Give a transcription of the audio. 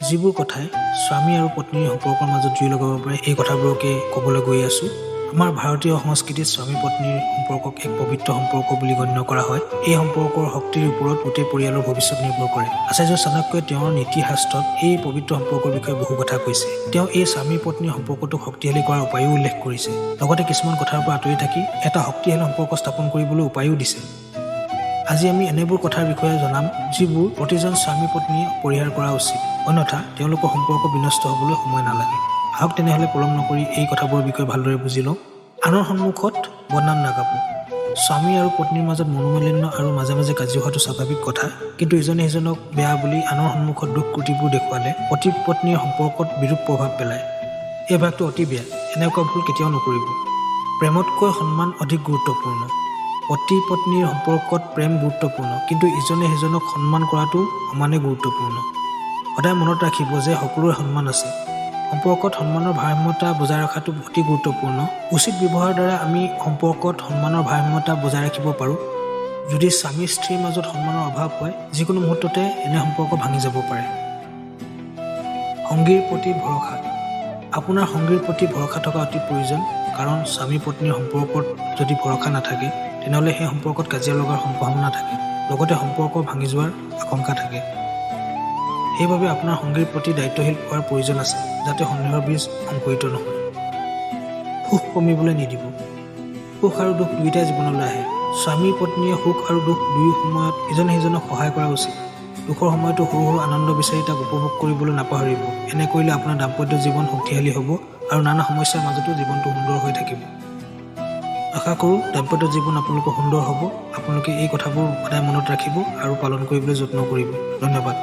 যিবোৰ কথাই স্বামী আৰু পত্নীৰ সম্পৰ্কৰ মাজত জুই লগাব পাৰে এই কথাবোৰকে ক'বলৈ গৈ আছোঁ। আমাৰ ভাৰতীয় সংস্কৃতিত স্বামী পত্নীৰ সম্পৰ্কক এক পবিত্ৰ সম্পৰ্ক বুলি গণ্য কৰা হয়। এই সম্পৰ্কৰ শক্তিৰ ওপৰত গোটেই পৰিয়ালৰ ভৱিষ্যত নিৰ্ভৰ কৰে। আচাৰ্য চাণক্যই তেওঁৰ নীতিশাস্ত্ৰত এই পবিত্ৰ সম্পৰ্কৰ বিষয়ে বহু কথা কৈছে। তেওঁ এই স্বামী পত্নীৰ সম্পৰ্কটোক শক্তিশালী কৰাৰ উপায়ো উল্লেখ কৰিছে। লগতে কিছুমান কথাৰ পৰা আঁতৰি থাকি এটা শক্তিশালী সম্পৰ্ক স্থাপন কৰিবলৈ উপায়ো দিছে। আজি আমি এনেবোৰ কথাৰ বিষয়ে জনাম যিবোৰ প্ৰতিজন স্বামী পত্নীয়ে পৰিহাৰ কৰা উচিত, অন্যথা তেওঁলোকৰ সম্পৰ্ক বিনষ্ট হ'বলৈ সময় নালাগে। আহক তেনেহ'লে পলম নকৰি এই কথাবোৰৰ বিষয়ে ভালদৰে বুজি লওঁ। আনৰ সন্মুখত বদনাম নাগাব। স্বামী আৰু পত্নীৰ মাজত মনোমালিন্য আৰু মাজে মাজে কাজিয়া হোৱাটো স্বাভাৱিক কথা, কিন্তু ইজনে সিজনক বেয়া বুলি আনৰ সন্মুখত দুখ ক্ৰুটিবোৰ দেখুৱালে পতি পত্নীৰ সম্পৰ্কত বিৰূপ প্ৰভাৱ পেলায়। এই অভ্যাসটো অতি বেয়া। এনেকুৱা ভুল কেতিয়াও নকৰিব। প্ৰেমতকৈ সন্মান অধিক গুৰুত্বপূৰ্ণ। পতি পত্নীৰ সম্পৰ্কত প্ৰেম গুৰুত্বপূৰ্ণ, কিন্তু ইজনে সিজনক সন্মান কৰাটো সমানে গুৰুত্বপূৰ্ণ। সদায় মনত ৰাখিব যে সকলোৰে সন্মান আছে। সম্পৰ্কত সন্মানৰ ভাৰসাম্যতা বজাই ৰখাটো অতি গুৰুত্বপূৰ্ণ। উচিত ব্যৱহাৰৰ দ্বাৰা আমি সম্পৰ্কত সন্মানৰ ভাৰসাম্যতা বজাই ৰাখিব পাৰোঁ। যদি স্বামী স্ত্ৰীৰ মাজত সন্মানৰ অভাৱ হয়, যিকোনো মুহূৰ্ততে এনে সম্পৰ্ক ভাঙি যাব পাৰে। সংগীৰ প্ৰতি ভৰসা। আপোনাৰ সংগীৰ প্ৰতি ভৰসা থকা অতি প্ৰয়োজন, কাৰণ স্বামী পত্নীৰ সম্পৰ্কত যদি ভৰসা নাথাকে তেনেহ'লে সেই সম্পৰ্কত কাজিয়া লগাৰ সম্ভাৱনা থাকে, লগতে সম্পৰ্ক ভাঙি যোৱাৰ আশংকা থাকে। সেইবাবে আপোনাৰ সংগীৰ প্ৰতি দায়িত্বশীল হোৱাৰ প্ৰয়োজন আছে, যাতে সন্দেহৰ বীজ সংকুৰিত নহয়। সুখ কমিবলৈ নিদিব। সুখ আৰু দুখ দুয়োটাই জীৱনলৈ আহে। স্বামী পত্নীয়ে সুখ আৰু দুখ দুয়ো সময়ত ইজনে সিজনক সহায় কৰা উচিত। দুখৰ সময়তো সৰু সৰু আনন্দ বিচাৰি তাক উপভোগ কৰিবলৈ নাপাহৰিব। এনে কৰিলে আপোনাৰ দাম্পত্য জীৱন শক্তিশালী হ'ব আৰু নানা সমস্যাৰ মাজতো জীৱনটো সুন্দৰ হৈ থাকিব। আশা কৰোঁ দাম্পত্য জীৱন আপোনালোকৰ সুন্দৰ হ'ব। আপোনালোকে এই কথাবোৰ সদায় মনত ৰাখিব আৰু পালন কৰিবলৈ যত্ন কৰিব। ধন্যবাদ।